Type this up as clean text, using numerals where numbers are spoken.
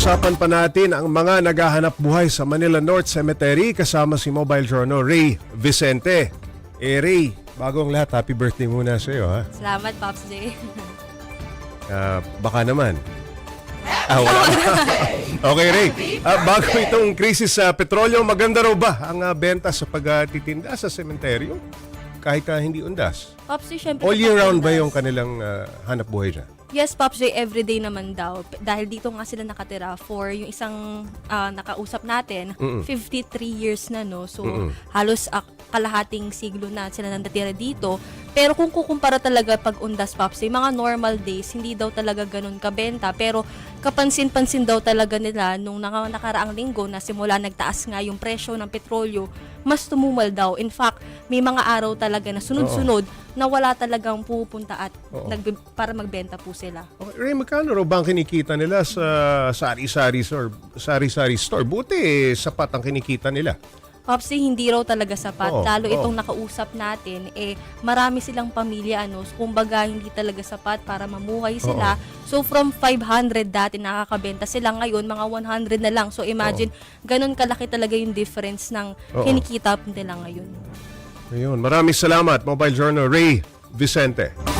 Pag-uusapan pa natin ang mga naghahanap buhay sa Manila North Cemetery kasama si Mobile Journal Ray Vicente. Ray, bagong lahat, happy birthday muna sa iyo, ha? Salamat, Pops J. Baka naman. Wala. Okay, Ray. Bago itong krisis sa petrolyo, maganda raw ba ang benta sa pagtitinda sa sementeryo? Kahit hindi undas. Pops J, syempre. All year round ba yung kanilang hanap buhay dyan? Yes, Pops J, everyday naman daw. Dahil dito nga sila nakatira for yung isang nakausap natin, 53 years na, no? So, halos kalahating siglo na sila nandatira dito. Pero kung kukumpara talaga pag undas, Pops J, mga normal days, hindi daw talaga ganun kabenta. Pero kapansin-pansin daw talaga nila nung nakaraang linggo na simula nagtaas nga yung presyo ng petrolyo, mas tumumal daw. In fact, may mga araw talaga na sunod-sunod na wala talagang pupunta at para magbenta po sila. Okay, Ray, magkano raw ba ang kinikita nila sa sari-sari store? Buti sapat ang kinikita nila. Pops, hindi raw talaga sapat. Lalo itong nakausap natin, marami silang pamilya, kumbaga hindi talaga sapat para mamuhay sila. So from 500 dati nakakabenta sila, ngayon mga 100 na lang. So imagine, ganun kalaki talaga yung difference ng kinikita nila ngayon. Ayun, maraming salamat, Mobile Journal Ray Vicente.